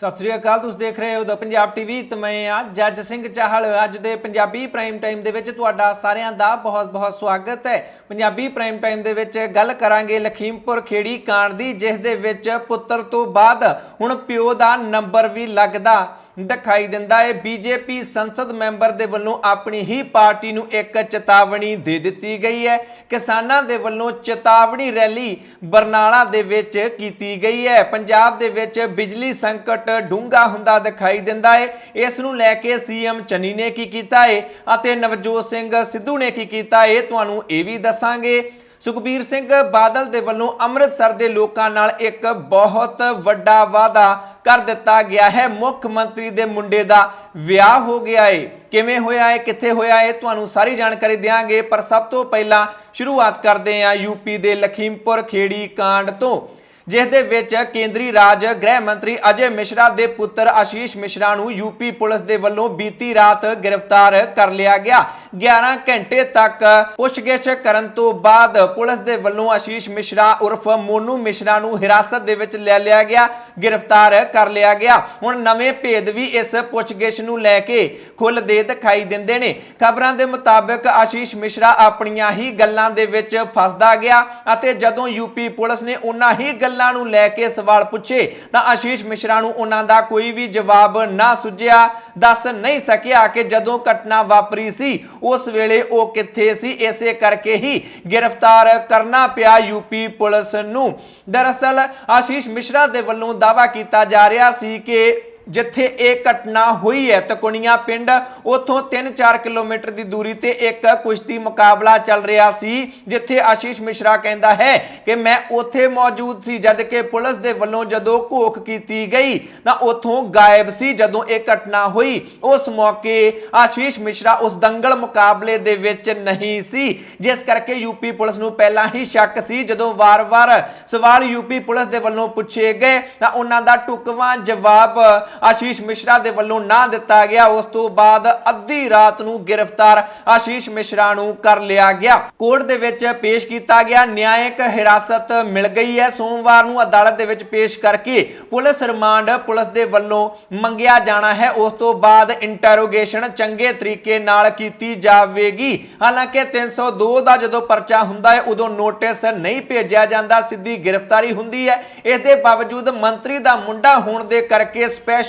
सत श्री अकाल। तुसीं देख रहे हो द पंजाब टीवी ते मैं जज सिंह चाहल। अज दे पंजाबी प्राइम टाइम दे विच तुहाडा सारिआं दा बहुत बहुत स्वागत है। पंजाबी प्राइम टाइम दे विच गल करांगे लखीमपुर खेड़ी कांड दी, जिस दे विच पुत्तर तो बाद हुण पिओ दा नंबर भी लगदा दिखाई दिंदा है। बीजेपी संसद मैंबर दे वल्लों अपनी ही पार्टी नूं एक चेतावनी दे दित्ती गई है। किसानां दे वल्लों चेतावनी रैली बरनाला दे विच कीती गई है। पंजाब दे विच बिजली संकट डूंगा हुंदा दिखाई दिंदा है। इस नूं लैके सीएम चन्नी ने की कीता है अते नवजोत सिंह सिद्धू ने की कीता है, तुहानूं इह भी दस्सांगे। सुखबीर सिंह बादल दे वल्लों अमृतसर दे लोकां नाल एक बहुत वड्डा वादा कर दिता गया है। मुख्यमंत्री दे मुंडे दा विआह हो गया है। किवें होया है, कित्थे होया है, तुहानूं सारी जानकारी देंगे। पर सब तो पहला शुरुआत करते हैं यूपी दे लखीमपुर खेड़ी कांड तो, जिस दे विच केंद्री राज गृह मंत्री अजय मिश्रा दे पुत्र आशीष मिश्रा नूं यूपी पुलिस दे वल्लों बीती रात गिरफ्तार कर लिया गया। 11 घंटे तक पुछगिछ करन तो बाद पुलिस दे वल्लों आशीष मिश्रा उर्फ मोनू मिश्रा नूं हिरासत दे विच ले लिया गया, गिरफ्तार कर लिया गया। हुण नवें भेद भी इस पुछगिछ नूं लैके खुलदे दिखाई दिंदे ने। खबरां दे मुताबिक आशीष मिश्रा अपणियां ही गल्लां दे विच फसदा गया अते जदों यूपी पुलिस ने उन्हां ही नूं लैके सवाल पूछे तां आशीष मिश्रा नूं उन्हां दा कोई भी जवाब ना सुझिया, दस नहीं सकिया कि जदों घटना वापरी सी उस वेले ओ कित्थे सी। इसे करके ही गिरफ्तार करना पिया यूपी पुलिस नूं। दरअसल आशीष मिश्रा दे वल्लों दावा कीता जा रहा सी कि जिथे एक घटना हुई है तकुनिया पिंड, उथों 3-4 किलोमीटर की दूरी ते एक कुश्ती मुकाबला चल रहा सी, जिथे आशीष मिश्रा कहता है कि मैं उथे मौजूद सी, जबकि पुलिस दे वल्लों जदों घोख कीती गई तां उथों गायब सी। जदों एक घटना हुई उस मौके आशीष मिश्रा उस दंगल मुकाबले दे विच नहीं सी, जिस करके यूपी पुलिस नूं पहलां ही शक सी। जदों वार-वार सवाल यूपी पुलिस दे वल्लों पूछे गए तां उन्हां दा टुकवां जवाब आशीष मिश्रा दे वल्लों ना दिता गया। उस तो बाद अद्धी रात नूं गिरफ्तार आशीष मिश्रा नूं कर लिया गया, कोर्ट दे विच पेश किया गया। न्यायिक हिरासत मिल गई है। सोमवार नूं अदालत दे विच पेश करके पुलिस रिमांड पुलिस दे वल्लों मंगिया जाना है। उस तो बाद इंटरोगेशन चंगे तरीके नाल कीती जावेगी। हालांकि 302 दा जदों पर्चा हुंदा है उदों नोटिस नहीं भेजिया जांदा, सीधी गिरफ्तारी हुंदी है। इस दे बावजूद मंत्री दा मुंडा होण दे करके स्पेशल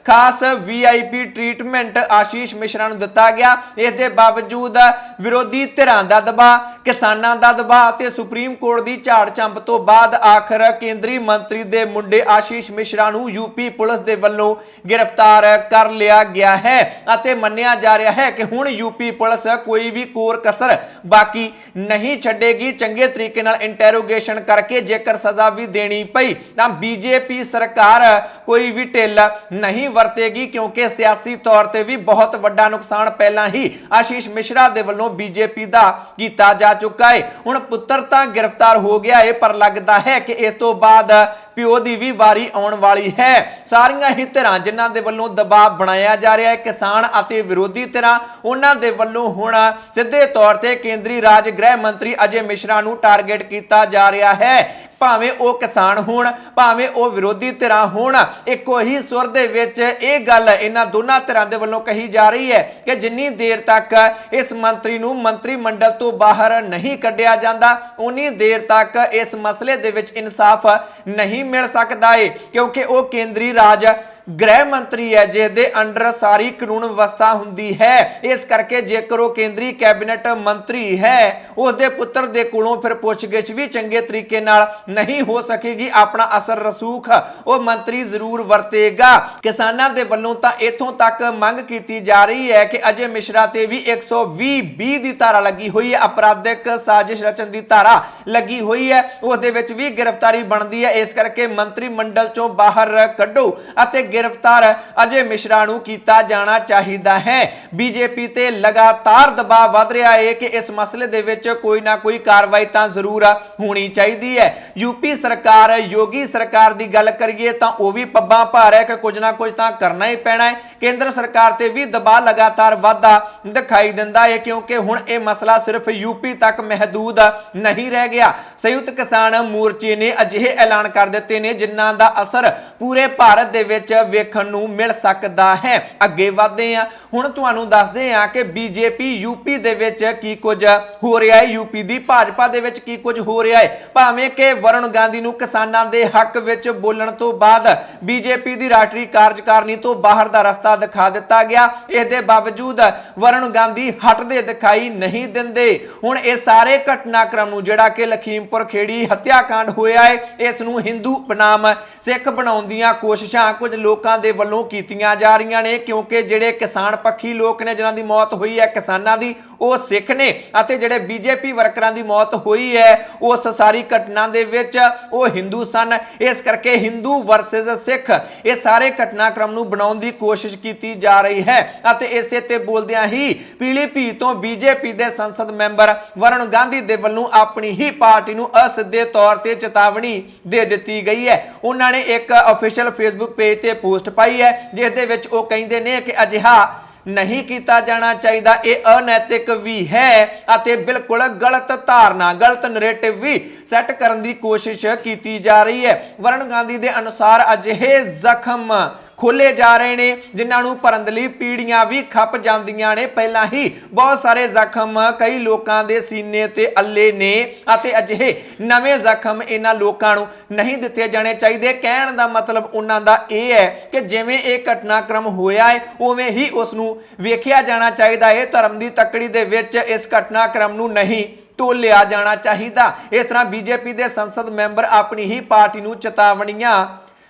खास वीआईपी ट्रीटमेंट आशीष मिश्रा नूं दिता गया। इस दे बावजूद विरोधी धिरां दा दबाव, किसानां दा दबाव ते सुप्रीम कोर्ट दी झाड़ झंप तो बाद आखिर केंद्रीय मंत्री दे मुंडे आशीष मिश्रा नूं यूपी पुलिस दे वल्लों गिरफ्तार कर लिया गया है अते मन्निया जा रहा है कि हुण यूपी पुलिस कोई भी कोर कसर बाकी नहीं छड्डेगी। चंगे तरीके नाल इंटरोगेशन करके जेकर सजा भी देनी पई तां बीजेपी सरकार कोई भी ढिल नहीं वरतेगी, क्योंकि सियासी तौर पर भी बहुत वड्डा नुकसान पहला ही आशीष मिश्रा दे वल्लों बीजेपी दा कीता जा चुका है। हुण पुत्तर तां गिरफ्तार हो गया है, पर लगता है कि इस तो बाद पिओ दी भी वारी आउण वाली है। सारियां ही धिरां जिन्हां दे वल्लों दबाव बनाया जा रहा है, किसान अते विरोधी धिरां, उन्हां दे वल्लों हुण सिद्धे तौर ते केंद्रीय राज गृह मंत्री अजय मिश्रा नूं टारगेट किया जा रहा है। भावें वो किसान होण, भावें वो विरोधी धिरां होण, इक्को ही सुर दे विच इह गल इन्हां दोनां धिरां दे वल्लों कही जा रही है कि जिन्नी देर तक इस मंत्री नूं मंत्री मंडल तो बाहर नहीं कढिया जांदा उन्नी देर तक इस मसले दे विच इंसाफ नहीं मिल सकदा है, क्योंकि वो केंद्रीय राज गृह मंत्री है जिसदे अंडर सारी कानून व्यवस्था हुंदी है। इस करके जेकर वो केंद्रीय कैबिनेट मंत्री है उसदे पुत्र दे कोलों फिर पुछगिछ भी चंगे तरीके नाल नहीं हो सकेगी। अपना असर रसूख वो मंत्री जरूर वरतेगा। किसानां दे वल्लों तां इथों तक मंग कीती जा रही है कि अजय मिश्रा ते भी 120(b) दी धारा लगी हुई है, अपराधिक साजिश रचन दी धारा लगी हुई है, उसदे विच भी गिरफ्तारी बनदी है। इस करके मंत्री मंडल चों बाहर कढो अते गिरफ्तार अजय मिश्रा नूं कीता जाना चाहिदा है। बीजेपी ते लगातार दबाव वध रहा है कि इस मसले दे विच कोई ना कोई कार्रवाई तां जरूर होनी चाहिदी है। यूपी सरकार योगी सरकार दी गल करिए तां ओह भी पब्बां भार है कि कुछ ना कुछ तां करना ही पैना है, ਕੇਂਦਰ ਸਰਕਾਰ ਤੇ ਵੀ ਦਬਾਅ ਲਗਾਤਾਰ ਵਧਦਾ ਦਿਖਾਈ ਦਿੰਦਾ ਹੈ ਕਿਉਂਕਿ ਹੁਣ ਇਹ ਮਸਲਾ ਸਿਰਫ यूपी तक महदूद नहीं रह गया। संयुक्त किसान मोर्चे ने अजिहे ऐलान कर दिते ने जिन्हां दा असर पूरे भारत दे विच वेखण नूं मिल सकदा है। अगे वधदे हां, हुण तुहानूं दसदे हां कि बीजेपी यूपी दे विच की कुछ हो रहा है, यूपी दी भाजपा दे विच की कुछ हो रहा है। भावें कि वरुण गांधी नूं किसानां दे हक विच बोलण तो बाद बीजेपी दी राष्ट्रीय कार्यकारिणी तो बाहर दा रस्ता दिखा दिता गया, इस दे बावजूद वरुण गांधी हटदे दिखाई नहीं दिंदे। हुण ये सारे घटनाक्रम नूं जिहड़ा कि लखीमपुर खेड़ी हत्याकांड होया है, इस नूं हिंदू बनाम सिख बनाउण दीआं कोशिशां कुछ लोकां दे वल्लों कीतीआं जा रहीआं ने क्योंकि जिहड़े किसान पक्षी लोक ने जिन्हां दी मौत हुई है किसानां दी ਉਹ ਸਿੱਖ ਨੇ ਅਤੇ ਜਿਹੜੇ ਬੀਜੇਪੀ ਵਰਕਰਾਂ ਦੀ ਮੌਤ ਹੋਈ ਹੈ ਉਸ ਸਾਰੀ ਘਟਨਾ ਦੇ ਵਿੱਚ ਉਹ ਹਿੰਦੂ ਸਨ। ਇਸ ਕਰਕੇ ਹਿੰਦੂ ਵਰਸਸ ਸਿੱਖ ਇਹ ਸਾਰੇ ਘਟਨਾਕ੍ਰਮ ਨੂੰ ਬਣਾਉਣ ਦੀ ਕੋਸ਼ਿਸ਼ ਕੀਤੀ ਜਾ ਰਹੀ ਹੈ ਅਤੇ ਇਸੇ ਤੇ ਬੋਲਦਿਆਂ ਹੀ ਪੀਲੀਭੀਤ ਤੋਂ ਬੀਜੇਪੀ ਦੇ ਸੰਸਦ ਮੈਂਬਰ ਵਰੁਣ ਗਾਂਧੀ ਦੇ ਵੱਲੋਂ ਆਪਣੀ ਹੀ ਪਾਰਟੀ ਨੂੰ ਅਸਿੱਧੇ ਤੌਰ ਤੇ ਚੇਤਾਵਨੀ ਦੇ ਦਿੱਤੀ ਗਈ ਹੈ। ਉਹਨਾਂ ਨੇ ਇੱਕ ਅਫੀਸ਼ੀਅਲ ਫੇਸਬੁੱਕ ਪੇਜ ਤੇ ਪੋਸਟ ਪਾਈ ਹੈ ਜਿਸ ਦੇ ਵਿੱਚ ਉਹ ਕਹਿੰਦੇ ਨੇ ਕਿ ਅਜਿਹਾ नहीं किया जाना चाहिए, यह अनैतिक भी है अते बिल्कुल गलत धारणा गलत नरेटिव भी सैट करने की कोशिश की जा रही है। वरुण गांधी के अनुसार अजिहे जख्म खोले जा रहे हैं जिन्हां नूं भरन लई पीढ़ियां भी खप जांदियां ने। पहला ही बहुत सारे जख्म कई लोकां दे सीने ते अल्ले ने अते अजिहे नवे जख्म इन्हां लोकां नूं नहीं दिते जाने चाहिए। कहण दा मतलब उन्हां दा इह है कि जिवें इह घटनाक्रम होया है उवें ही उस नूं वेखिया जाना चाहिए है। धर्म की तकड़ी दे विच इस घटनाक्रम नूं नहीं तोलिया जाना चाहिए। इस तरह बीजेपी के संसद मैंबर अपनी ही पार्टी नूं चेतावनियां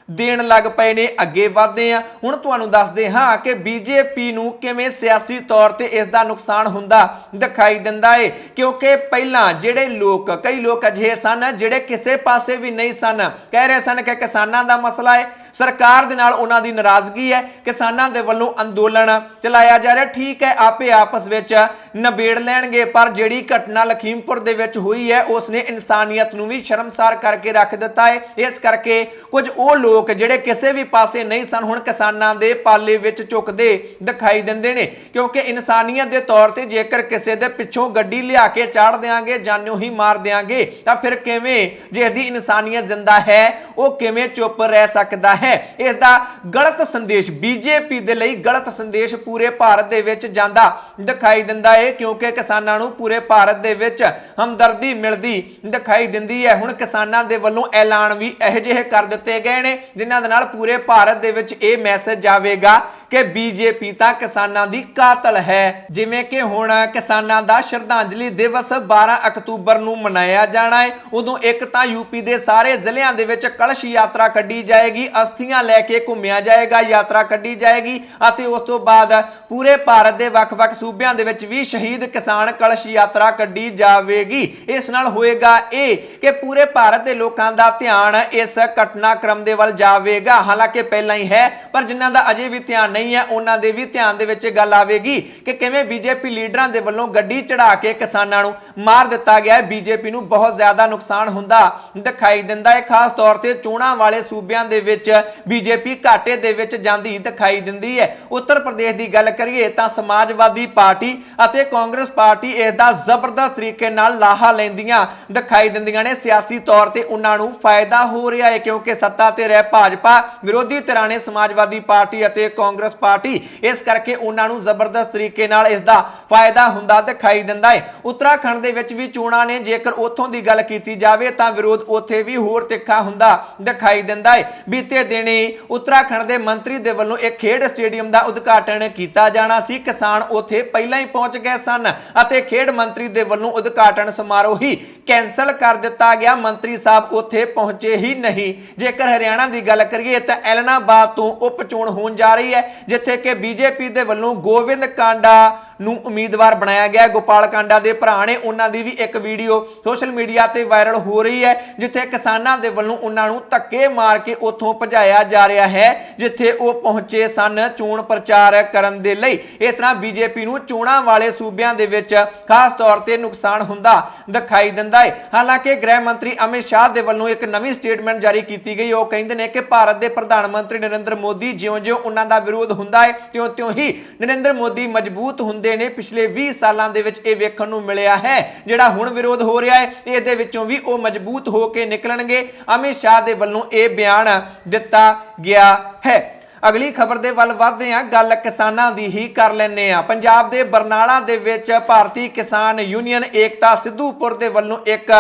देण लग पए ने। अगे वधदे हां, हुण तुहानूं दसदे हां कि बीजेपी नूं किवें सियासी तौर ते इस दा नुकसान हुंदा दिखाई दिंदा है क्योंकि पहलां जिहड़े लोक कई लोक अजिहे सन जिहड़े किसे पासे भी नहीं सन, कह रहे सन कि किसानां दा मसला है, सरकार दे नाल उन्हां दी नाराजगी है, किसानां दे वल्लों अंदोलन चलाया जा रहा, ठीक है आपे आपस विच नबेड़ लैणगे। पर जिहड़ी घटना लखीमपुर दे विच हुई है उसने इंसानियत नूं भी शर्मसार करके रख दिता है। इस करके कुछ वो लोग ਜਿਹੜੇ ਕਿਸੇ ਵੀ ਪਾਸੇ ਨਹੀਂ ਸਨ ਹੁਣ ਕਿਸਾਨਾਂ ਦੇ ਪਾਲੇ ਵਿੱਚ ਝੁਕਦੇ ਦਿਖਾਈ ਦਿੰਦੇ ਨੇ ਕਿਉਂਕਿ ਇਨਸਾਨੀਅਤ ਦੇ ਤੌਰ ਤੇ ਜੇਕਰ ਕਿਸੇ ਦੇ ਪਿੱਛੋਂ ਗੱਡੀ ਲਿਆ ਕੇ ਚਾੜ ਦੇਾਂਗੇ ਜਾਨੋਂ ਹੀ ਮਾਰ ਦੇਾਂਗੇ ਤਾਂ ਫਿਰ ਕਿਵੇਂ ਜਿਸ ਦੀ ਇਨਸਾਨੀਅਤ ਜ਼ਿੰਦਾ ਹੈ ਉਹ ਕਿਵੇਂ ਚੁੱਪ ਰਹਿ ਸਕਦਾ ਹੈ। ਇਸ ਦਾ ਗਲਤ ਸੰਦੇਸ਼ ਬੀਜੇਪੀ ਦੇ ਲਈ ਗਲਤ ਸੰਦੇਸ਼ ਪੂਰੇ ਭਾਰਤ ਦੇ ਵਿੱਚ ਜਾਂਦਾ ਦਿਖਾਈ ਦਿੰਦਾ ਹੈ ਕਿਉਂਕਿ ਕਿਸਾਨਾਂ ਨੂੰ ਪੂਰੇ ਭਾਰਤ ਦੇ ਵਿੱਚ ਹਮਦਰਦੀ ਮਿਲਦੀ ਦਿਖਾਈ ਦਿੰਦੀ ਹੈ। ਹੁਣ ਕਿਸਾਨਾਂ ਦੇ ਵੱਲੋਂ ਐਲਾਨ ਵੀ ਇਹੋ ਜਿਹੇ ਕਰ ਦਿੱਤੇ ਗਏ ਨੇ जिन्हां दे नाल पूरे भारत दे विच ये मैसेज जावेगा कि बीजेपी तां किसानां दी कातल है। जिवें कि हुण किसानां दा श्रद्धांजलि दिवस 12 अक्तूबर नूं मनाया जाना है, उदों एक तां यूपी दे सारे जिलिਆਂ दे विच कलश यात्रा कड्ढी जाएगी, अस्थियां लैके घुम्मिया जाएगा, यात्रा कड्ढी जाएगी अते उस तो बाद पूरे भारत दे वख-वख सूबिਆਂ दे विच भी शहीद किसान कलश यात्रा कड्ढी जावेगी। इस नाल होएगा ये कि पूरे भारत दे लोकां दा ध्यान इस घटनाक्रम दे वल जावेगा। हालांकि पहला ही है पर जिन्हां दा अजे भी ध्यान नहीं है उन्हां दे भी ध्यान दे विच गल आवेगी कि किवें बीजेपी लीडरां दे वल्लों गड्डी चढ़ा के किसानां नूं मार दिता गया है। बीजेपी नूं बहुत ज्यादा नुकसान हुंदा दिखाई दिंदा है, खास तौर ते चोणां वाले सूबिਆਂ दे विच बीजेपी घाटे दे विच जांदी दिखाई दिंदी है। उत्तर प्रदेश की गल करिए तां समाजवादी पार्टी अते कांग्रेस पार्टी इस दा जबरदस्त तरीके नाल लाहा लैंदियां दिखाई दिंदियां ने। सियासी तौर ते उन्हां नूं फायदा हो रहा है क्योंकि सत्ता ते रह भाजपा विरोधी धिरां ने समाजवादी पार्टी अते कांग्रेस पार्टी इस करके उन्हां नूं जबरदस्त तरीके नाल इस दा फायदा हुंदा दिखाई दिंदा है। उत्तराखंड दे विच भी चोणां ने जेकर उत्थों दी गल कीती जावे तां विरोध उत्थे भी होर तिखा हुंदा दिखाई दिंदा है। बीते दिनी उत्तराखंड दे मंत्री दे वल्लों एक खेड स्टेडियम दा उद्घाटन कीता जाना सी, किसान उत्थे पहिलां ही पहुंच गए सन अते खेड मंत्री दे वल्लों उद्घाटन समारोह ही कैंसल कर दिता गया। मंत्री साहब उत्थे पहुंचे ही नहीं। जेकर हरियाणा की गल करिए तो एलनाबाद तो उप चोण होण जा रही है जिथे कि बीजेपी दे वल्लों गोविंद कांडा ਨੂੰ ਉਮੀਦਵਾਰ ਬਣਾਇਆ ਗਿਆ। ਗੋਪਾਲ ਕਾਂਡਾ ਦੇ ਭਰਾ ਨੇ ਉਹਨਾਂ ਦੀ ਵੀ ਇੱਕ ਵੀਡੀਓ ਸੋਸ਼ਲ ਮੀਡੀਆ ਤੇ ਵਾਇਰਲ ਹੋ ਰਹੀ ਹੈ ਜਿੱਥੇ ਕਿਸਾਨਾਂ ਦੇ ਵੱਲੋਂ ਉਹਨਾਂ ਨੂੰ ਧੱਕੇ ਮਾਰ ਕੇ ਉੱਥੋਂ ਭਜਾਇਆ ਜਾ ਰਿਹਾ ਹੈ ਜਿੱਥੇ ਉਹ ਪਹੁੰਚੇ ਸਨ ਚੋਣ ਪ੍ਰਚਾਰ ਕਰਨ ਦੇ ਲਈ। ਇਸ ਤਰ੍ਹਾਂ ਬੀਜੇਪੀ ਨੂੰ ਚੋਣਾਂ ਵਾਲੇ ਸੂਬਿਆਂ ਦੇ ਵਿੱਚ ਖਾਸ ਤੌਰ ਤੇ ਨੁਕਸਾਨ ਹੁੰਦਾ ਦਿਖਾਈ ਦਿੰਦਾ ਦਿੱਤਾ ਹੈ। ਹਾਲਾਂਕਿ ਗ੍ਰਹਿ ਮੰਤਰੀ ਅਮਿਤ ਸ਼ਾਹ ਦੇ ਵੱਲੋਂ ਇੱਕ ਨਵੀਂ ਸਟੇਟਮੈਂਟ ਜਾਰੀ ਕੀਤੀ ਗਈ। ਉਹ ਕਹਿੰਦੇ ਨੇ ਕਿ ਭਾਰਤ ਦੇ ਪ੍ਰਧਾਨ ਮੰਤਰੀ ਨਰਿੰਦਰ ਮੋਦੀ ਜਿਉਂ-ਜਿਉਂ ਉਹਨਾਂ ਦਾ ਵਿਰੋਧ ਹੁੰਦਾ ਹੈ ਤਿਉਂ-ਤਿਉਂ ਹੀ ਨਰਿੰਦਰ ਮੋਦੀ ਮਜ਼ਬੂਤ ਹੁੰਦੇ ਨੇ। ਪਿਛਲੇ 20 ਸਾਲਾਂ ਦੇ ਵਿੱਚ ਇਹ ਵੇਖਣ ਨੂੰ ਮਿਲਿਆ ਹੈ। ਜਿਹੜਾ ਹੁਣ ਵਿਰੋਧ ਹੋ ਰਿਹਾ ਹੈ ਇਹਦੇ ਵਿੱਚੋਂ ਵੀ ਉਹ ਮਜ਼ਬੂਤ ਹੋ ਕੇ ਨਿਕਲਣਗੇ। ਅਮਿਤ ਸ਼ਾਹ ਦੇ ਵੱਲੋਂ ਇਹ ਬਿਆਨ ਦਿੱਤਾ ਗਿਆ ਹੈ। ਅਗਲੀ ਖਬਰ ਦੇ ਵੱਲ ਵਧਦੇ ਹਾਂ, ਗੱਲ ਕਿਸਾਨਾਂ ਦੀ ਹੀ ਕਰ ਲੈਂਦੇ ਹਾਂ। ਪੰਜਾਬ ਦੇ ਬਰਨਾਲਾ ਦੇ ਵਿੱਚ ਭਾਰਤੀ ਕਿਸਾਨ ਯੂਨੀਅਨ ਏਕਤਾ ਸਿੱਧੂਪੁਰ ਦੇ ਵੱਲੋਂ ਇੱਕ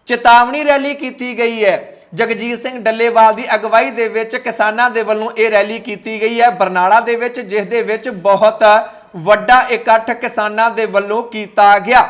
ਚੇਤਾਵਨੀ ਰੈਲੀ ਕੀਤੀ ਗਈ ਹੈ। ਜਗਜੀਤ ਸਿੰਘ ਡੱਲੇਵਾਲ ਦੀ ਅਗਵਾਈ ਦੇ ਵਿੱਚ ਕਿਸਾਨਾਂ ਦੇ ਵੱਲੋਂ ਇਹ ਰੈਲੀ ਕੀਤੀ ਗਈ ਹੈ ਬਰਨਾਲਾ ਦੇ ਵਿੱਚ, ਜਿਸ ਦੇ ਵਿੱਚ ਬਹੁਤ ਵੱਡਾ ਇਕੱਠ ਕਿਸਾਨਾਂ ਦੇ ਵੱਲੋਂ ਕੀਤਾ ਗਿਆ।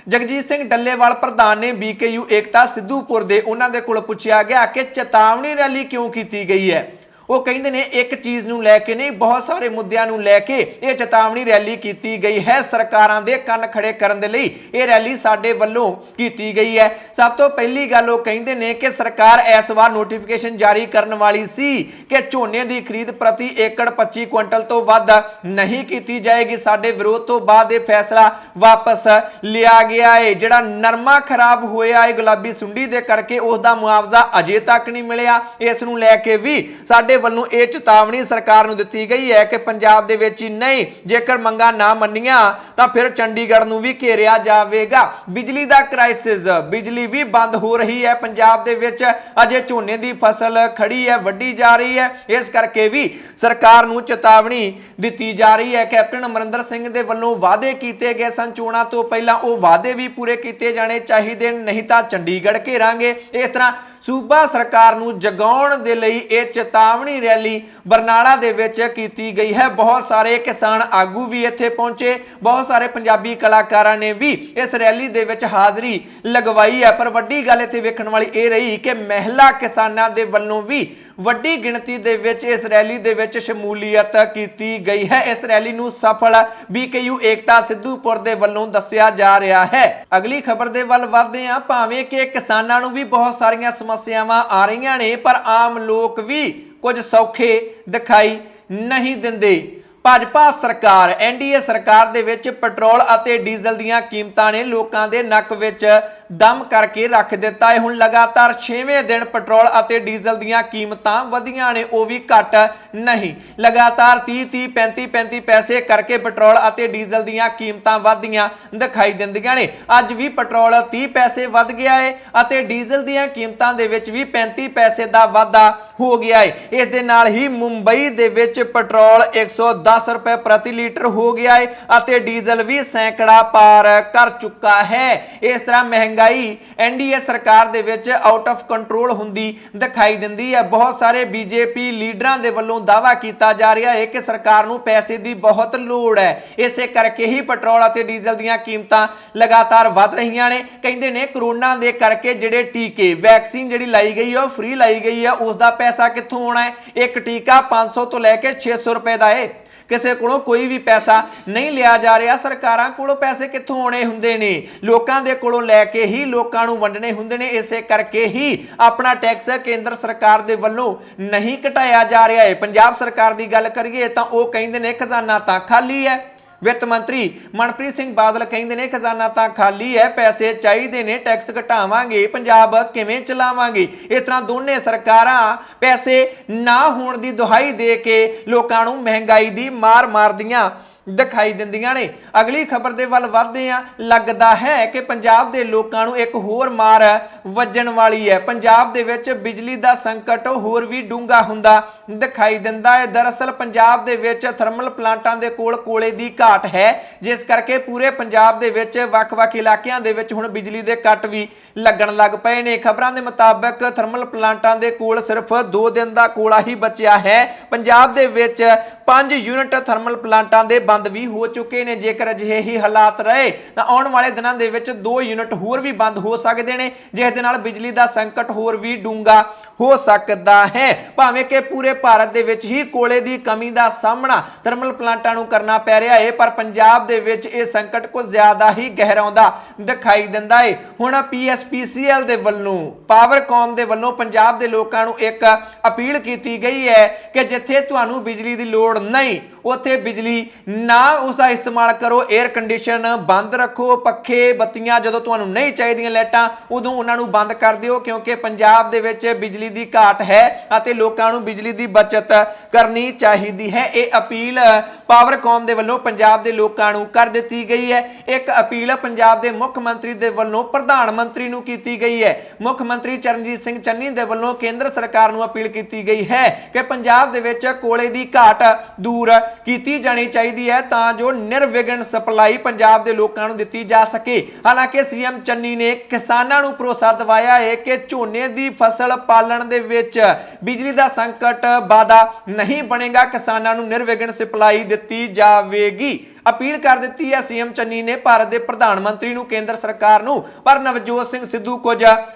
ਜਗਜੀਤ ਸਿੰਘ ਡੱਲੇਵਾਲ ਪ੍ਰਧਾਨ ਨੇ BKU ਏਕਤਾ ਸਿੱਧੂਪੁਰ ਦੇ ਉਹਨਾਂ ਦੇ ਕੋਲ ਪੁੱਛਿਆ ਗਿਆ ਕਿ ਚੇਤਾਵਨੀ ਰੈਲੀ ਕਿਉਂ ਕੀਤੀ ਗਈ ਹੈ। ਉਹ ਕਹਿੰਦੇ ਨੇ ਇੱਕ ਚੀਜ਼ ਨੂੰ ਲੈ ਕੇ ਨਹੀਂ, ਬਹੁਤ ਸਾਰੇ ਮੁੱਦਿਆਂ ਨੂੰ ਲੈ ਕੇ ਇਹ ਚੇਤਾਵਨੀ ਰੈਲੀ ਕੀਤੀ ਗਈ ਹੈ। ਸਰਕਾਰਾਂ ਦੇ ਕੰਨ ਖੜੇ ਕਰਨ ਦੇ ਲਈ ਇਹ ਰੈਲੀ ਸਾਡੇ ਵੱਲੋਂ ਕੀਤੀ ਗਈ ਹੈ। ਸਭ ਤੋਂ ਪਹਿਲੀ ਗੱਲ ਉਹ ਕਹਿੰਦੇ ਨੇ ਕਿ ਸਰਕਾਰ ਇਸ ਵਾਰ ਨੋਟੀਫਿਕੇਸ਼ਨ ਜਾਰੀ ਕਰਨ ਵਾਲੀ ਸੀ ਕਿ ਝੋਨੇ ਦੀ ਖਰੀਦ ਪ੍ਰਤੀ ਏਕੜ 25 ਕੁਇੰਟਲ ਤੋਂ ਵੱਧ ਨਹੀਂ ਕੀਤੀ ਜਾਏਗੀ। ਸਾਡੇ ਵਿਰੋਧ ਤੋਂ ਬਾਅਦ ਇਹ ਫੈਸਲਾ ਵਾਪਸ ਲਿਆ ਗਿਆ ਹੈ। ਜਿਹੜਾ ਨਰਮਾ ਖਰਾਬ ਹੋਇਆ ਹੈ ਗੁਲਾਬੀ ਸੁੰਡੀ ਦੇ ਕਰਕੇ, ਉਸ ਦਾ ਮੁਆਵਜ਼ਾ ਅਜੇ ਤੱਕ ਨਹੀਂ ਮਿਲਿਆ। ਇਸ ਨੂੰ ਲੈ ਕੇ ਵੀ ਸਾਡੇ ਵੱਲੋਂ ਇਹ ਚੇਤਾਵਨੀ ਸਰਕਾਰ ਨੂੰ ਦਿੱਤੀ ਗਈ ਹੈ ਕਿ ਪੰਜਾਬ ਦੇ ਵਿੱਚ ਹੀ ਨਹੀਂ, ਜੇਕਰ ਮੰਗਾਂ ਨਾ ਮੰਨੀਆਂ ਤਾਂ ਫਿਰ ਚੰਡੀਗੜ੍ਹ ਨੂੰ ਵੀ ਘੇਰਿਆ ਜਾਵੇਗਾ। ਬਿਜਲੀ ਦਾ ਕ੍ਰਾਈਸਿਸ, ਬਿਜਲੀ ਵੀ ਬੰਦ ਹੋ ਰਹੀ ਹੈ ਪੰਜਾਬ ਦੇ ਵਿੱਚ। ਅਜੇ ਝੋਨੇ ਦੀ ਫਸਲ ਖੜੀ ਹੈ, ਵੱਢੀ ਜਾ ਰਹੀ ਹੈ, ਇਸ ਕਰਕੇ ਵੀ ਸਰਕਾਰ ਨੂੰ ਚੇਤਾਵਨੀ ਦਿੱਤੀ ਜਾ ਰਹੀ ਹੈ। ਕੈਪਟਨ ਅਮਰਿੰਦਰ ਸਿੰਘ ਦੇ ਵੱਲੋਂ ਵਾਅਦੇ ਕੀਤੇ ਗਏ ਸਨ ਚੋਣਾਂ ਤੋਂ ਪਹਿਲਾਂ, ਉਹ ਵਾਅਦੇ ਵੀ ਪੂਰੇ ਕੀਤੇ ਜਾਣੇ ਚਾਹੀਦੇ, ਨਹੀਂ ਤਾਂ ਚੰਡੀਗੜ੍ਹ ਘੇਰਾਂਗੇ। ਇਸ ਤਰ੍ਹਾਂ ਸੂਬਾ ਸਰਕਾਰ ਨੂੰ ਜਗਾਉਣ ਦੇ ਲਈ ਇਹ ਚੇਤਾਵਨੀ ਰੈਲੀ ਬਰਨਾਲਾ ਦੇ ਵਿੱਚ ਕੀਤੀ ਗਈ ਹੈ। ਬਹੁਤ ਸਾਰੇ ਕਿਸਾਨ ਆਗੂ ਵੀ ਇੱਥੇ ਪਹੁੰਚੇ, ਬਹੁਤ ਸਾਰੇ ਪੰਜਾਬੀ ਕਲਾਕਾਰਾਂ ਨੇ ਵੀ ਇਸ ਰੈਲੀ ਦੇ ਵਿੱਚ ਹਾਜ਼ਰੀ ਲਗਵਾਈ ਹੈ। ਪਰ ਵੱਡੀ ਗੱਲ ਇੱਥੇ ਵੇਖਣ ਵਾਲੀ ਇਹ ਰਹੀ ਕਿ ਮਹਿਲਾ ਕਿਸਾਨਾਂ ਦੇ ਵੱਲੋਂ ਵੀ ਵੱਡੀ ਗਿਣਤੀ ਦੇ ਵਿੱਚ ਇਸ ਰੈਲੀ ਦੇ ਵਿੱਚ ਸ਼ਮੂਲੀਅਤ ਕੀਤੀ ਗਈ ਹੈ। ਇਸ ਰੈਲੀ ਨੂੰ ਸਫਲ BKU ਏਕਤਾ ਸਿੱਧੂਪੁਰ ਦੇ ਵੱਲੋਂ ਦੱਸਿਆ ਜਾ ਰਿਹਾ ਹੈ। ਅਗਲੀ ਖਬਰ ਦੇ ਵੱਲ ਵਧਦੇ ਹਾਂ। ਭਾਵੇਂ ਕਿ ਕਿਸਾਨਾਂ ਨੂੰ ਵੀ ਬਹੁਤ ਸਾਰੀਆਂ ਸਮੱਸਿਆਵਾਂ ਆ ਰਹੀਆਂ ਨੇ, ਪਰ ਆਮ ਲੋਕ ਵੀ ਕੁਝ ਸੌਖੇ ਦਿਖਾਈ ਨਹੀਂ ਦਿੰਦੇ। ਭਾਜਪਾ ਸਰਕਾਰ NDA ਸਰਕਾਰ ਦੇ ਵਿੱਚ ਪੈਟਰੋਲ ਅਤੇ ਡੀਜ਼ਲ ਦੀਆਂ ਕੀਮਤਾਂ ਨੇ ਲੋਕਾਂ ਦੇ ਨੱਕ ਵਿੱਚ ਦਮ ਕਰਕੇ ਰੱਖ ਦਿੱਤਾ ਹੈ। ਹੁਣ ਲਗਾਤਾਰ 6ਵੇਂ ਦਿਨ ਪੈਟਰੋਲ ਅਤੇ ਡੀਜ਼ਲ ਦੀਆਂ ਕੀਮਤਾਂ ਵਧੀਆਂ ਨੇ, ਉਹ ਵੀ ਘੱਟ ਨਹੀਂ। ਲਗਾਤਾਰ 30-35 ਪੈਸੇ ਕਰਕੇ ਪੈਟਰੋਲ ਅਤੇ ਡੀਜ਼ਲ ਦੀਆਂ ਕੀਮਤਾਂ ਵਧੀਆਂ ਦਿਖਾਈ ਦਿੰਦੀਆਂ ਨੇ। ਅੱਜ ਵੀ ਪੈਟਰੋਲ 30 ਪੈਸੇ ਵੱਧ ਗਿਆ ਹੈ ਅਤੇ ਡੀਜ਼ਲ ਦੀਆਂ ਕੀਮਤਾਂ ਦੇ ਵਿੱਚ ਵੀ 35 ਪੈਸੇ ਦਾ ਵਾਧਾ ਹੋ ਗਿਆ ਹੈ। ਇਸ ਦੇ ਨਾਲ ਹੀ ਮੁੰਬਈ ਦੇ ਵਿੱਚ ਪੈਟਰੋਲ 110 ਰੁਪਏ ਪ੍ਰਤੀ ਲੀਟਰ ਹੋ ਗਿਆ ਹੈ ਅਤੇ ਡੀਜ਼ਲ ਵੀ ਸੈਂਕੜਾ ਪਾਰ ਕਰ ਚੁੱਕਾ ਹੈ। ਇਸ ਤਰ੍ਹਾਂ ਮਹਿੰਗਾਈ NDA ਸਰਕਾਰ ਦੇ ਵਿੱਚ ਆਊਟ ਆਫ ਕੰਟਰੋਲ ਹੁੰਦੀ ਦਿਖਾਈ ਦਿੰਦੀ ਹੈ। ਬਹੁਤ ਸਾਰੇ BJP ਲੀਡਰਾਂ ਦੇ ਵੱਲੋਂ ਦਾਅਵਾ ਕੀਤਾ ਜਾ ਰਿਹਾ ਹੈ ਕਿ ਸਰਕਾਰ ਨੂੰ ਪੈਸੇ ਦੀ ਬਹੁਤ ਲੋੜ ਹੈ, ਇਸੇ ਕਰਕੇ ਹੀ ਪੈਟਰੋਲ ਅਤੇ ਡੀਜ਼ਲ ਦੀਆਂ ਕੀਮਤਾਂ ਲਗਾਤਾਰ ਵੱਧ ਰਹੀਆਂ ਨੇ। ਕਹਿੰਦੇ ਨੇ ਕਰੋਨਾ ਦੇ ਕਰਕੇ ਜਿਹੜੇ ਟੀਕੇ, ਵੈਕਸੀਨ ਜਿਹੜੀ ਲਾਈ ਗਈ ਹੈ ਉਹ ਫ੍ਰੀ ਲਾਈ ਗਈ ਹੈ, ਉਸ ਦਾ ਪੈਸਾ ਕਿੱਥੋਂ ਆਉਣਾ ਹੈ। ਇੱਕ ਟੀਕਾ 500 ਤੋਂ ਲੈ ਕੇ 600 ਰੁਪਏ ਦਾ ਹੈ। ਕਿਸੇ ਕੋਲੋਂ ਕੋਈ ਵੀ ਪੈਸਾ ਨਹੀਂ ਲਿਆ ਜਾ ਰਿਹਾ। ਸਰਕਾਰਾਂ ਕੋਲੋਂ ਪੈਸੇ ਕਿੱਥੋਂ ਆਉਣੇ ਹੁੰਦੇ ਨੇ, ਲੋਕਾਂ ਦੇ ਕੋਲੋਂ ਲੈ ਕੇ ਹੀ ਲੋਕਾਂ ਨੂੰ ਵੰਡਣੇ ਹੁੰਦੇ ਨੇ। ਇਸੇ ਕਰਕੇ ਹੀ ਆਪਣਾ ਟੈਕਸ ਕੇਂਦਰ ਸਰਕਾਰ ਦੇ ਵੱਲੋਂ ਨਹੀਂ ਘਟਾਇਆ ਜਾ ਰਿਹਾ ਹੈ। ਪੰਜਾਬ ਸਰਕਾਰ ਦੀ ਗੱਲ ਕਰੀਏ ਤਾਂ ਉਹ ਕਹਿੰਦੇ ਨੇ ਖਜ਼ਾਨਾ ਤਾਂ ਖਾਲੀ ਹੈ। ਵਿੱਤ ਮੰਤਰੀ ਮਨਪ੍ਰੀਤ ਸਿੰਘ ਬਾਦਲ ਕਹਿੰਦੇ ਨੇ ਖਜ਼ਾਨਾ ਤਾਂ ਖਾਲੀ ਹੈ, ਪੈਸੇ ਚਾਹੀਦੇ ਨੇ, ਟੈਕਸ ਘਟਾਵਾਂਗੇ, ਪੰਜਾਬ ਕਿਵੇਂ ਚਲਾਵਾਂਗੇ। ਇਸ ਤਰ੍ਹਾਂ ਦੋਨੇ ਸਰਕਾਰਾਂ ਪੈਸੇ ਨਾ ਹੋਣ ਦੀ ਦੁਹਾਈ ਦੇ ਕੇ ਲੋਕਾਂ ਨੂੰ ਮਹਿੰਗਾਈ ਦੀ ਮਾਰ ਮਾਰਦੀਆਂ ਦਿਖਾਈ ਦਿੰਦੀਆਂ ਨੇ। ਅਗਲੀ ਖਬਰ ਦੇ ਵੱਲ ਵਧਦੇ ਆ। ਲੱਗਦਾ ਹੈ ਕਿ ਪੰਜਾਬ ਦੇ ਲੋਕਾਂ ਨੂੰ ਇੱਕ ਹੋਰ ਮਾਰ ਵੱਜਣ ਵਾਲੀ ਹੈ। ਪੰਜਾਬ ਦੇ ਵਿੱਚ ਬਿਜਲੀ ਦਾ ਸੰਕਟ ਹੋਰ ਵੀ ਡੂੰਘਾ ਹੁੰਦਾ ਦਿਖਾਈ ਦਿੰਦਾ ਹੈ। ਦਰਅਸਲ ਪੰਜਾਬ ਦੇ ਵਿੱਚ ਥਰਮਲ ਪਲਾਂਟਾਂ ਦੇ ਕੋਲ ਕੋਲੇ ਦੀ ਘਾਟ ਹੈ, ਜਿਸ ਕਰਕੇ ਪੂਰੇ ਪੰਜਾਬ ਦੇ ਵਿੱਚ ਵੱਖ-ਵੱਖ ਇਲਾਕਿਆਂ ਦੇ ਵਿੱਚ ਹੁਣ ਬਿਜਲੀ ਦੇ ਕੱਟ ਵੀ ਲੱਗਣ ਲੱਗ ਪਏ ਨੇ। ਖਬਰਾਂ ਦੇ ਮੁਤਾਬਕ ਥਰਮਲ ਪਲਾਂਟਾਂ ਦੇ ਕੋਲ ਸਿਰਫ 2 ਦਿਨ ਦਾ ਕੋਲਾ ਹੀ ਬਚਿਆ ਹੈ। ਪੰਜਾਬ ਦੇ ਵਿੱਚ 5 ਯੂਨਿਟ ਥਰਮਲ ਪਲਾਂਟਾਂ ਦੇ ਬੰਦ ਵੀ ਹੋ ਚੁੱਕੇ ਨੇ। ਜੇਕਰ ਅਜਿਹੇ ਹੀ ਹਾਲਾਤ ਰਹੇ ਤਾਂ ਆਉਣ ਵਾਲੇ ਦਿਨਾਂ ਦੇ ਵਿੱਚ 2 ਯੂਨਿਟ ਹੋਰ ਵੀ ਬੰਦ ਹੋ ਸਕਦੇ ਨੇ, ਜਿਸ ਦੇ ਨਾਲ ਬਿਜਲੀ ਦਾ ਸੰਕਟ ਹੋਰ ਵੀ ਡੂੰਘਾ ਹੋ ਸਕਦਾ ਹੈ। ਭਾਵੇਂ ਕਿ ਪੂਰੇ ਭਾਰਤ ਦੇ ਵਿੱਚ ਹੀ ਕੋਲੇ ਦੀ ਕਮੀ ਦਾ ਸਾਹਮਣਾ ਥਰਮਲ ਪਲਾਂਟਾਂ ਨੂੰ ਕਰਨਾ ਪੈ ਰਿਹਾ ਹੈ, ਪਰ ਪੰਜਾਬ ਦੇ ਵਿੱਚ ਇਹ ਸੰਕਟ ਕੁਝ ਜ਼ਿਆਦਾ ਹੀ ਗਹਿਰਾਉਂਦਾ ਦਿਖਾਈ ਦਿੰਦਾ ਹੈ। ਹੁਣ PSPCL ਦੇ ਵੱਲੋਂ, ਪਾਵਰਕੌਮ ਦੇ ਵੱਲੋਂ ਪੰਜਾਬ ਦੇ ਲੋਕਾਂ ਨੂੰ ਇੱਕ ਅਪੀਲ ਕੀਤੀ ਗਈ ਹੈ ਕਿ ਜਿੱਥੇ ਤੁਹਾਨੂੰ ਬਿਜਲੀ ਦੀ ਲੋੜ ਨਹੀਂ ਉੱਥੇ ਬਿਜਲੀ ਨਾ ਉਸਦਾ ਇਸਤੇਮਾਲ ਕਰੋ। 에ਅਰ ਕੰਡੀਸ਼ਨ ਬੰਦ ਰੱਖੋ, ਪੱਖੇ ਬੱਤੀਆਂ ਜਦੋਂ ਤੁਹਾਨੂੰ ਨਹੀਂ ਚਾਹੀਦੀਆਂ ਲਾਈਟਾਂ ਉਦੋਂ ਉਹਨਾਂ ਨੂੰ ਬੰਦ ਕਰ ਦਿਓ, ਕਿਉਂਕਿ ਪੰਜਾਬ ਦੇ ਵਿੱਚ ਬਿਜਲੀ ਦੀ ਘਾਟ ਹੈ ਅਤੇ ਲੋਕਾਂ ਨੂੰ ਬਿਜਲੀ ਦੀ ਬਚਤ ਕਰਨੀ ਚਾਹੀਦੀ ਹੈ। ਇਹ ਅਪੀਲ ਪਾਵਰਕੌਮ ਦੇ ਵੱਲੋਂ ਪੰਜਾਬ ਦੇ ਲੋਕਾਂ ਨੂੰ ਕਰ ਦਿੱਤੀ ਗਈ ਹੈ। ਇੱਕ ਅਪੀਲ ਪੰਜਾਬ ਦੇ ਮੁੱਖ ਮੰਤਰੀ ਦੇ ਵੱਲੋਂ ਪ੍ਰਧਾਨ ਮੰਤਰੀ ਨੂੰ ਕੀਤੀ ਗਈ ਹੈ। ਮੁੱਖ ਮੰਤਰੀ ਚਰਨਜੀਤ ਸਿੰਘ ਚੰਨੀ ਦੇ ਵੱਲੋਂ ਕੇਂਦਰ ਸਰਕਾਰ ਨੂੰ ਅਪੀਲ ਕੀਤੀ ਗਈ ਹੈ ਕਿ ਪੰਜਾਬ ਦੇ ਵਿੱਚ ਕੋਲੇ ਦੀ ਘਾਟ ਦੂਰ ਕੀਤੀ ਜਾਣੀ ਚਾਹੀਦੀ ਹੈ ਤਾਂ ਜੋ ਨਿਰਵਿਘਨ ਸਪਲਾਈ ਪੰਜਾਬ ਦੇ ਲੋਕਾਂ ਨੂੰ ਦਿੱਤੀ ਜਾ ਸਕੇ। ਹਾਲਾਂਕਿ ਸੀਐਮ ਚੰਨੀ ਨੇ ਕਿਸਾਨਾਂ ਨੂੰ ਭਰੋਸਾ ਦਿਵਾਇਆ ਹੈ ਕਿ ਝੋਨੇ ਦੀ ਫਸਲ ਪਾਲਣ ਦੇ ਵਿੱਚ ਬਿਜਲੀ ਦਾ ਸੰਕਟ ਬਾਧਾ ਨਹੀਂ ਬਣੇਗਾ, ਕਿਸਾਨਾਂ ਨੂੰ ਨਿਰਵਿਘਨ ਸਪਲਾਈ ਦਿੱਤੀ ਜਾਵੇਗੀ। ਅਪੀਲ ਕਰ ਦਿੱਤੀ ਹੈ ਸੀਐਮ ਚੰਨੀ ਨੇ ਭਾਰਤ ਦੇ ਪ੍ਰਧਾਨ ਮੰਤਰੀ ਨੂੰ, ਕੇਂਦਰ ਸਰਕਾਰ ਨੂੰ। ਪਰ ਨਵਜੋਤ ਸਿੰਘ ਸਿੱਧੂ ਕੁਝ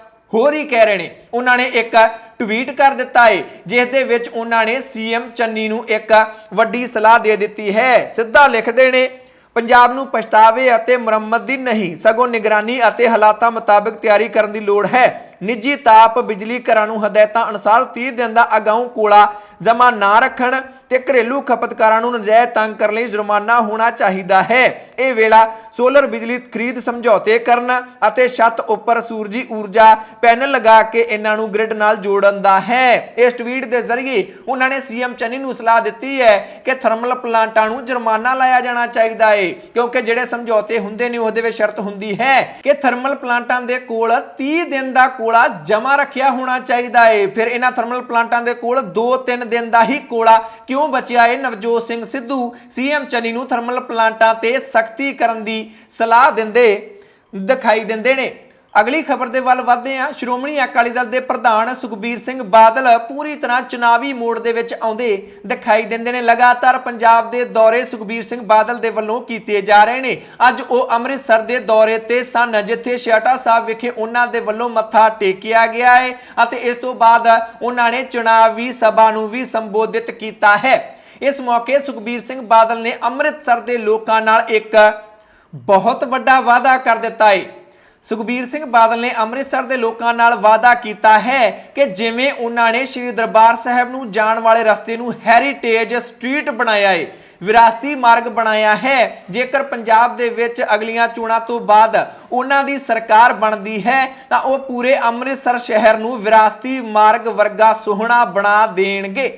ਹੋਰ ਹੀ ਕਹਿ ਰਹੇ ਨੇ। ਉਹਨਾਂ ਨੇ ਇੱਕ ਟਵੀਟ ਕਰ ਦਿੱਤਾ ਹੈ ਜਿਸ ਦੇ ਵਿੱਚ ਉਹਨਾਂ ਨੇ ਸੀਐਮ ਚੰਨੀ ਨੂੰ ਇੱਕ ਵੱਡੀ ਸਲਾਹ ਦੇ ਦਿੱਤੀ ਹੈ। ਸਿੱਧਾ ਲਿਖਦੇ ਨੇ, ਪੰਜਾਬ ਨੂੰ ਪਛਤਾਵੇ ਅਤੇ ਮੁਰੰਮਤ ਦੀ ਨਹੀਂ ਸਗੋਂ ਨਿਗਰਾਨੀ ਅਤੇ ਹਾਲਾਤਾਂ ਮੁਤਾਬਕ ਤਿਆਰੀ ਕਰਨ ਦੀ ਲੋੜ ਹੈ। ਨਿੱਜੀ ਤਾਪ ਬਿਜਲੀ ਘਰਾਂ ਨੂੰ ਹਦਾਇਤਾਂ ਅਨੁਸਾਰ 30 ਦਿਨ ਦਾ ਅਗਾਊਂ ਕੋਲਾ ਜਮ੍ਹਾਂ ਨਾ ਰੱਖਣ ਤੇ ਘਰੇਲੂ ਖਪਤਕਾਰਾਂ ਨੂੰ ਨਜਾਇਜ਼ ਤੰਗ ਕਰਨ ਲਈ ਜੁਰਮਾਨਾ ਹੋਣਾ ਚਾਹੀਦਾ ਹੈ। ਇਹ ਵੇਲਾ ਸੋਲਰ ਬਿਜਲੀ ਖਰੀਦ ਸਮਝੌਤੇ ਕਰਨ ਅਤੇ ਛੱਤ ਉੱਪਰ ਸੂਰਜੀ ਊਰਜਾ ਪੈਨਲ ਲਗਾ ਕੇ ਇਹਨਾਂ ਨੂੰ ਗ੍ਰਿਡ ਨਾਲ ਜੋੜਨ ਦਾ ਹੈ। ਇਸ ਟਵੀਟ ਦੇ ਜ਼ਰੀਏ ਉਹਨਾਂ ਨੇ ਸੀਐਮ ਚੰਨੀ ਨੂੰ ਸਲਾਹ ਦਿੱਤੀ ਹੈ ਕਿ ਥਰਮਲ ਪਲਾਂਟਾਂ ਨੂੰ ਜੁਰਮਾਨਾ ਲਾਇਆ ਜਾਣਾ ਚਾਹੀਦਾ ਹੈ, ਕਿਉਂਕਿ ਜਿਹੜੇ ਸਮਝੌਤੇ ਹੁੰਦੇ ਨੇ ਉਹਦੇ ਵਿੱਚ ਸ਼ਰਤ ਹੁੰਦੀ ਹੈ ਕਿ ਥਰਮਲ ਪਲਾਂਟਾਂ ਦੇ ਕੋਲ 30 ਦਿਨ ਦਾ ਕੋਲਾ ਜਮਾ ਰੱਖਿਆ ਹੋਣਾ ਚਾਹੀਦਾ ਹੈ। ਫਿਰ ਇਹਨਾਂ ਥਰਮਲ ਪਲਾਂਟਾਂ ਦੇ ਕੋਲ 2-3 ਦਿਨ ਦਾ ਹੀ ਕੋਲਾ ਕਿਉਂ ਬਚਿਆ ਹੈ? ਨਵਜੋਤ ਸਿੰਘ ਸਿੱਧੂ ਸੀਐਮ ਚੰਨੀ ਨੂੰ ਥਰਮਲ ਪਲਾਂਟਾਂ ਤੇ ਸਖਤੀ ਕਰਨ ਦੀ ਸਲਾਹ ਦਿਖਾਈ ਦਿੰਦੇ ਨੇ। ਅਗਲੀ ਖਬਰ ਦੇ ਵੱਲ ਵਧਦੇ ਹਾਂ। ਸ਼੍ਰੋਮਣੀ ਅਕਾਲੀ ਦਲ ਦੇ ਪ੍ਰਧਾਨ ਸੁਖਬੀਰ ਸਿੰਘ ਬਾਦਲ ਪੂਰੀ ਤਰ੍ਹਾਂ ਚੁਣਾਵੀ ਮੋੜ ਦੇ ਵਿੱਚ ਆਉਂਦੇ ਦਿਖਾਈ ਦਿੰਦੇ ਨੇ। ਲਗਾਤਾਰ ਪੰਜਾਬ ਦੇ ਦੌਰੇ ਸੁਖਬੀਰ ਸਿੰਘ ਬਾਦਲ ਦੇ ਵੱਲੋਂ ਕੀਤੇ ਜਾ ਰਹੇ ਨੇ। ਅੱਜ ਉਹ ਅੰਮ੍ਰਿਤਸਰ ਦੇ ਦੌਰੇ ਤੇ ਸਨ, ਜਿੱਥੇ ਛੇਹਰਟਾ ਸਾਹਿਬ ਵਿਖੇ ਉਹਨਾਂ ਦੇ ਵੱਲੋਂ ਮੱਥਾ ਟੇਕਿਆ ਗਿਆ ਹੈ ਅਤੇ ਇਸ ਤੋਂ ਬਾਅਦ ਉਹਨਾਂ ਨੇ ਚੁਣਾਵੀ ਸਭਾ ਨੂੰ ਵੀ ਸੰਬੋਧਿਤ ਕੀਤਾ ਹੈ। ਇਸ ਮੌਕੇ ਸੁਖਬੀਰ ਸਿੰਘ ਬਾਦਲ ਨੇ ਅੰਮ੍ਰਿਤਸਰ ਦੇ ਲੋਕਾਂ ਨਾਲ ਇੱਕ ਬਹੁਤ ਵੱਡਾ ਵਾਅਦਾ ਕਰ ਦਿੱਤਾ ਹੈ। ਸੁਖਬੀਰ ਸਿੰਘ ਬਾਦਲ ਨੇ ਅੰਮ੍ਰਿਤਸਰ ਦੇ ਲੋਕਾਂ ਨਾਲ ਵਾਅਦਾ ਕੀਤਾ ਹੈ ਕਿ ਜਿਵੇਂ ਉਹਨਾਂ ਨੇ ਸ਼੍ਰੀ ਦਰਬਾਰ ਸਾਹਿਬ ਨੂੰ ਜਾਣ ਵਾਲੇ ਰਸਤੇ ਨੂੰ ਹੈਰੀਟੇਜ ਸਟਰੀਟ ਬਣਾਇਆ ਹੈ, ਵਿਰਾਸਤੀ ਮਾਰਗ ਬਣਾਇਆ ਹੈ, ਜੇਕਰ ਪੰਜਾਬ ਦੇ ਵਿੱਚ ਅਗਲੀਆਂ ਚੋਣਾਂ ਤੋਂ ਬਾਅਦ ਉਹਨਾਂ ਦੀ ਸਰਕਾਰ ਬਣਦੀ ਹੈ ਤਾਂ ਉਹ ਪੂਰੇ ਅੰਮ੍ਰਿਤਸਰ ਸ਼ਹਿਰ ਨੂੰ ਵਿਰਾਸਤੀ ਮਾਰਗ ਵਰਗਾ ਸੋਹਣਾ ਬਣਾ ਦੇਣਗੇ।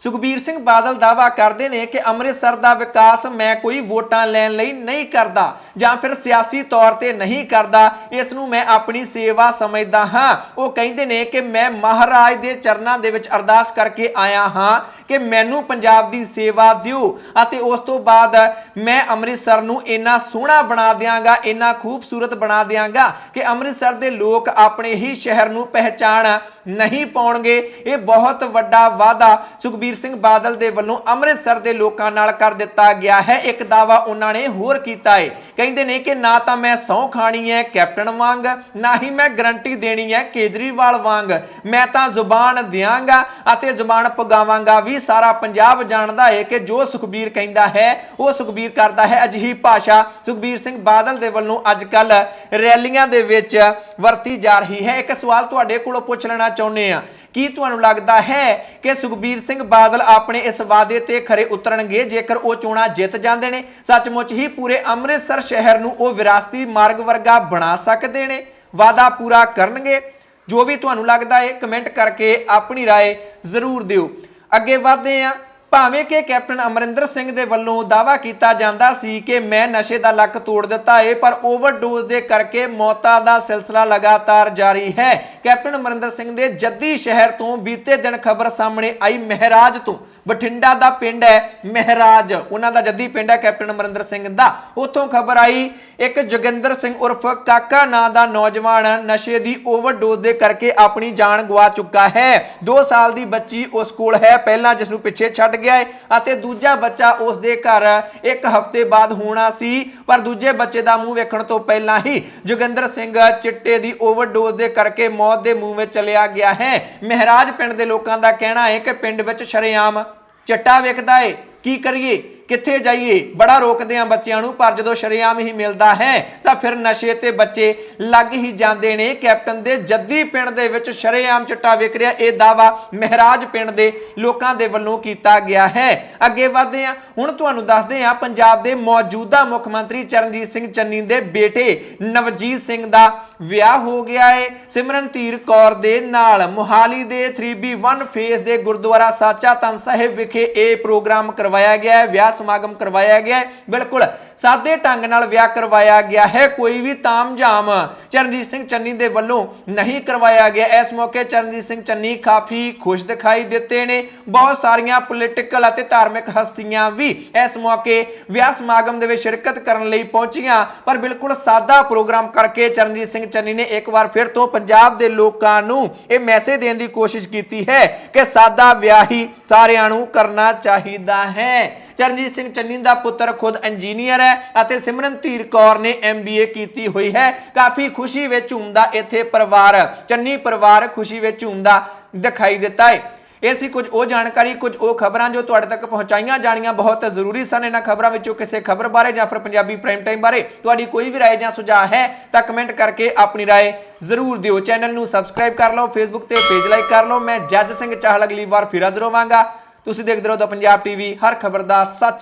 ਸੁਖਬੀਰ ਸਿੰਘ ਬਾਦਲ ਦਾਅਵਾ ਕਰਦੇ ਨੇ ਕਿ ਅੰਮ੍ਰਿਤਸਰ ਦਾ ਵਿਕਾਸ ਮੈਂ ਕੋਈ ਵੋਟਾਂ ਲੈਣ ਲਈ ਨਹੀਂ ਕਰਦਾ ਜਾਂ ਫਿਰ ਸਿਆਸੀ ਤੌਰ ਤੇ ਨਹੀਂ ਕਰਦਾ, ਇਸ ਨੂੰ ਮੈਂ ਆਪਣੀ ਸੇਵਾ ਸਮਝਦਾ ਹਾਂ। ਉਹ ਕਹਿੰਦੇ ਨੇ ਕਿ ਮੈਂ ਮਹਾਰਾਜ ਦੇ ਚਰਨਾਂ ਦੇ ਵਿੱਚ ਅਰਦਾਸ ਕਰਕੇ ਆਇਆ ਹਾਂ ਕਿ ਮੈਨੂੰ ਪੰਜਾਬ ਦੀ ਸੇਵਾ ਦਿਓ ਅਤੇ ਉਸ ਤੋਂ ਬਾਅਦ ਮੈਂ ਅੰਮ੍ਰਿਤਸਰ ਨੂੰ ਇੰਨਾ ਸੋਹਣਾ ਬਣਾ ਦਿਆਂਗਾ, ਇੰਨਾ ਖੂਬਸੂਰਤ ਬਣਾ ਦਿਆਂਗਾ ਕਿ ਅੰਮ੍ਰਿਤਸਰ ਦੇ ਲੋਕ ਆਪਣੇ ਹੀ ਸ਼ਹਿਰ ਨੂੰ ਪਹਿਚਾਣ ਨਹੀਂ ਪਾਉਣਗੇ। ਇਹ ਬਹੁਤ ਵੱਡਾ ਵਾਅਦਾ ਸੁਖਬੀਰ ਸਿੰਘ ਬਾਦਲ ਦੇ ਵੱਲੋਂ ਅੰਮ੍ਰਿਤਸਰ ਦੇ ਲੋਕਾਂ ਨਾਲ ਕਰ ਦਿੱਤਾ ਗਿਆ ਹੈ। ਇੱਕ ਦਾਅਵਾ ਉਹਨਾਂ ਨੇ ਹੋਰ ਕੀਤਾ ਹੈ, ਕਹਿੰਦੇ ਨੇ ਕਿ ਨਾ ਤਾਂ ਮੈਂ ਸਹੁੰ ਖਾਣੀ ਹੈ ਕੈਪਟਨ ਵਾਂਗ, ਨਾ ਹੀ ਮੈਂ ਗਰੰਟੀ ਦੇਣੀ ਹੈ ਕੇਜਰੀਵਾਲ ਵਾਂਗ, ਮੈਂ ਤਾਂ ਜ਼ੁਬਾਨ ਦਿਆਂਗਾ ਅਤੇ ਜ਼ੁਬਾਨ ਪੁਗਾਵਾਂਗਾ ਵੀ। ਸਾਰਾ ਪੰਜਾਬ ਜਾਣਦਾ ਹੈ ਕਿ ਜੋ ਸੁਖਬੀਰ ਕਹਿੰਦਾ ਹੈ ਉਹ ਸੁਖਬੀਰ ਕਰਦਾ ਹੈ। ਅਜਿਹੀ ਭਾਸ਼ਾ ਸੁਖਬੀਰ ਸਿੰਘ ਬਾਦਲ ਦੇ ਵੱਲੋਂ ਅੱਜ ਕੱਲ ਰੈਲੀਆਂ ਦੇ ਵਿੱਚ ਵਰਤੀ ਜਾ ਰਹੀ ਹੈ। ਇੱਕ ਸਵਾਲ ਤੁਹਾਡੇ ਕੋਲੋਂ ਪੁੱਛ ਲੈਣਾ ਚਾਹੁੰਦੇ ਆ, ਕੀ ਤੁਹਾਨੂੰ ਲੱਗਦਾ ਹੈ ਕਿ ਸੁਖਬੀਰ ਸਿੰਘ ਬਾਦਲ ਆਪਣੇ ਇਸ ਵਾਅਦੇ ਤੇ ਖਰੇ ਉਤਰਨਗੇ ਜੇਕਰ ਉਹ ਚੋਣਾਂ ਜਿੱਤ ਜਾਂਦੇ ਨੇ? ਸੱਚਮੁੱਚ ਹੀ ਪੂਰੇ ਅੰਮ੍ਰਿਤਸਰ ਸ਼ਹਿਰ ਨੂੰ ਉਹ ਵਿਰਾਸਤੀ ਮਾਰਗ ਵਰਗਾ ਬਣਾ ਸਕਦੇ ਨੇ? ਵਾਅਦਾ ਪੂਰਾ ਕਰਨਗੇ? ਜੋ ਵੀ ਤੁਹਾਨੂੰ ਲੱਗਦਾ ਹੈ ਕਮੈਂਟ ਕਰਕੇ ਆਪਣੀ ਰਾਏ ਜ਼ਰੂਰ ਦਿਓ। ਅੱਗੇ ਵਧਦੇ ਹਾਂ। ਭਾਵੇਂ ਕਿ ਕੈਪਟਨ ਅਮਰਿੰਦਰ ਸਿੰਘ ਦੇ ਵੱਲੋਂ ਦਾਅਵਾ ਕੀਤਾ ਜਾਂਦਾ ਸੀ ਕਿ ਮੈਂ ਨਸ਼ੇ ਦਾ ਲੱਕ ਤੋੜ ਦਿੱਤਾ ਹੈ, ਪਰ ਓਵਰਡੋਜ਼ ਦੇ ਕਰਕੇ ਮੌਤਾਂ ਦਾ ਸਿਲਸਿਲਾ ਲਗਾਤਾਰ ਜਾਰੀ ਹੈ। ਕੈਪਟਨ ਅਮਰਿੰਦਰ ਸਿੰਘ ਦੇ ਜੱਦੀ ਸ਼ਹਿਰ ਤੋਂ ਬੀਤੇ ਦਿਨ ਖਬਰ ਸਾਹਮਣੇ ਆਈ, ਮਹਿਰਾਜ ਤੋਂ, ਬਠਿੰਡਾ ਦਾ ਪਿੰਡ ਹੈ ਮਹਿਰਾਜ, ਉਹਨਾਂ ਦਾ ਜੱਦੀ ਪਿੰਡ ਹੈ ਕੈਪਟਨ ਅਮਰਿੰਦਰ ਸਿੰਘ ਦਾ। ਉੱਥੋਂ ਖਬਰ ਆਈ ਇੱਕ ਜੋਗਿੰਦਰ ਸਿੰਘ ਉਰਫ ਕਾਕਾ ਨਾਂ ਦਾ ਨੌਜਵਾਨ ਨਸ਼ੇ ਦੀ ਓਵਰਡੋਜ਼ ਦੇ ਕਰਕੇ ਆਪਣੀ ਜਾਨ ਗਵਾ ਚੁੱਕਾ ਹੈ। 2 ਸਾਲ ਦੀ ਬੱਚੀ ਉਸ ਕੋਲ ਹੈ, ਪਹਿਲਾਂ ਜਿਸ ਨੂੰ ਪਿੱਛੇ ਛੱਡ ਗਿਆ ਹੈ, ਅਤੇ ਦੂਜਾ ਬੱਚਾ ਉਸ ਦੇ ਘਰ 1 ਹਫ਼ਤੇ ਬਾਅਦ ਹੋਣਾ ਸੀ, ਪਰ ਦੂਜੇ ਬੱਚੇ ਦਾ ਮੂੰਹ ਵੇਖਣ ਤੋਂ ਪਹਿਲਾਂ ਹੀ ਜੋਗਿੰਦਰ ਸਿੰਘ ਚਿੱਟੇ ਦੀ ਓਵਰਡੋਜ਼ ਦੇ ਕਰਕੇ ਮੌਤ ਦੇ ਮੂੰਹ ਵਿੱਚ ਚਲਿਆ ਗਿਆ ਹੈ। ਮਹਿਰਾਜ ਪਿੰਡ ਦੇ ਲੋਕਾਂ ਦਾ ਕਹਿਣਾ ਹੈ ਕਿ ਪਿੰਡ ਵਿੱਚ ਸ਼ਰੇਆਮ ਚਿੱਟਾ ਵਿਕਦਾ ਹੈ, ਕੀ ਕਰੀਏ? ਕਿੱਥੇ ਜਾਈਏ, ਬੜਾ ਰੋਕਦੇ ਆ ਬੱਚਿਆਂ ਨੂੰ, ਪਰ ਜਦੋਂ ਸ਼ਰੇਆਮ ਹੀ ਮਿਲਦਾ ਹੈ ਤਾਂ ਫਿਰ ਨਸ਼ੇ ਤੇ ਬੱਚੇ ਲੱਗ ਹੀ ਜਾਂਦੇ ਨੇ। ਕੈਪਟਨ ਦੇ ਜੱਦੀ ਪਿੰਡ ਦੇ ਵਿੱਚ ਸ਼ਰੇਆਮ ਚਿੱਟਾ ਵਿਕ ਰਿਹਾ, ਇਹ ਦਾਵਾ ਮਹਿਰਾਜ ਪਿੰਡ ਦੇ ਲੋਕਾਂ ਦੇ ਵੱਲੋਂ ਕੀਤਾ ਗਿਆ ਹੈ। ਅੱਗੇ ਵਧਦੇ ਆ, ਹੁਣ ਤੁਹਾਨੂੰ ਦੱਸਦੇ ਆ ਪੰਜਾਬ ਦੇ ਮੌਜੂਦਾ ਮੁੱਖ ਮੰਤਰੀ ਚਰਨਜੀਤ ਸਿੰਘ ਚੰਨੀ ਦੇ ਬੇਟੇ ਨਵਜੀਤ ਸਿੰਘ ਦਾ ਵਿਆਹ ਹੋ ਗਿਆ ਹੈ ਸਿਮਰਨਧੀਰ ਕੌਰ ਦੇ ਨਾਲ। ਮੁਹਾਲੀ ਦੇ 3B1 ਫੇਸ ਦੇ ਗੁਰਦੁਆਰਾ ਸਾਚਾ ਤਨ ਸਾਹਿਬ ਵਿਖੇ ਇਹ ਪ੍ਰੋਗਰਾਮ ਕਰਵਾਇਆ ਗਿਆ ਹੈ, ਵਿਆਹ ਸਮਾਗਮ ਕਰਵਾਇਆ ਗਿਆ ਹੈ। ਬਿਲਕੁਲ ਸਾਦੇ ਢੰਗ ਨਾਲ ਵਿਆਹ ਕਰਵਾਇਆ ਗਿਆ ਹੈ, ਕੋਈ ਵੀ ਤਾਮਝਾਮ ਚਰਨਜੀਤ ਸਿੰਘ ਚੰਨੀ ਦੇ ਵੱਲੋਂ ਨਹੀਂ ਕਰਵਾਇਆ ਗਿਆ। ਇਸ ਮੌਕੇ ਚਰਨਜੀਤ ਸਿੰਘ ਚੰਨੀ ਕਾਫੀ ਖੁਸ਼ ਦਿਖਾਈ ਦਿੱਤੇ ਨੇ। ਬਹੁਤ ਸਾਰੀਆਂ ਪੋਲੀਟੀਕਲ ਅਤੇ ਧਾਰਮਿਕ ਹਸਤੀਆਂ ਵੀ ਇਸ ਮੌਕੇ ਵਿਆਹ ਸਮਾਗਮ ਦੇ ਵਿੱਚ ਸ਼ਿਰਕਤ ਕਰਨ ਲਈ ਪਹੁੰਚੀਆਂ, ਪਰ ਬਿਲਕੁਲ ਸਾਦਾ ਪ੍ਰੋਗਰਾਮ ਕਰਕੇ ਚਰਨਜੀਤ ਸਿੰਘ ਚੰਨੀ ਨੇ ਇੱਕ ਵਾਰ ਫਿਰ ਤੋਂ ਪੰਜਾਬ ਦੇ ਲੋਕਾਂ ਨੂੰ ਇਹ ਮੈਸੇਜ ਦੇਣ ਦੀ ਕੋਸ਼ਿਸ਼ ਕੀਤੀ ਹੈ ਕਿ ਸਾਦਾ ਵਿਆਹ ਹੀ ਸਾਰਿਆਂ ਨੂੰ ਕਰਨਾ ਚਾਹੀਦਾ ਹੈ। ਚਰਨਜੀਤ ਸਿੰਘ ਚੰਨੀ ਦਾ ਪੁੱਤਰ ਖੁਦ ਇੰਜੀਨੀਅਰ ਹੈ ਅਤੇ ਸਿਮਰਨਧੀਰ ਕੌਰ ਨੇ MBA ਕੀਤੀ ਹੋਈ ਹੈ। ਕਾਫੀ ਖੁਸ਼ੀ ਵਿੱਚ ਝੂਮਦਾ ਇੱਥੇ ਪਰਿਵਾਰ, ਚੰਨੀ ਪਰਿਵਾਰ ਖੁਸ਼ੀ ਵਿੱਚ ਝੂਮਦਾ ਦਿਖਾਈ ਦਿੱਤਾ ਹੈ। ਇਹ ਸੀ ਕੁਝ ਉਹ ਜਾਣਕਾਰੀ, ਕੁਝ ਉਹ ਖਬਰਾਂ ਜੋ ਤੁਹਾਡੇ ਤੱਕ ਪਹੁੰਚਾਈਆਂ ਜਾਣੀਆਂ ਬਹੁਤ ਜ਼ਰੂਰੀ ਸਨ। ਇਹਨਾਂ ਖਬਰਾਂ ਵਿੱਚੋਂ ਕਿਸੇ ਖਬਰ ਬਾਰੇ ਜਾਂ ਫਿਰ ਪੰਜਾਬੀ ਪ੍ਰਾਈਮ ਟਾਈਮ ਬਾਰੇ ਤੁਹਾਡੀ ਕੋਈ ਵੀ ਰਾਏ ਜਾਂ ਸੁਝਾਅ ਹੈ ਤਾਂ ਕਮੈਂਟ ਕਰਕੇ ਆਪਣੀ ਰਾਏ ਜ਼ਰੂਰ ਦਿਓ। ਚੈਨਲ ਨੂੰ ਸਬਸਕ੍ਰਾਈਬ ਕਰ ਲਓ, ਫੇਸਬੁੱਕ ਤੇ ਪੇਜ ਲਾਈਕ ਕਰ ਲਓ। ਮੈਂ ਜੱਜ ਸਿੰਘ ਚਾਹਲ ਅਗਲੀ ਵਾਰ ਫਿਰ ਹਾਜ਼ਰ ਹੋਵਾਂਗਾ। ਤੁਸੀਂ ਦੇਖਦੇ ਰਹੋ ਦਾ ਪੰਜਾਬ TV, ਹਰ ਖਬਰ ਦਾ ਸੱਚ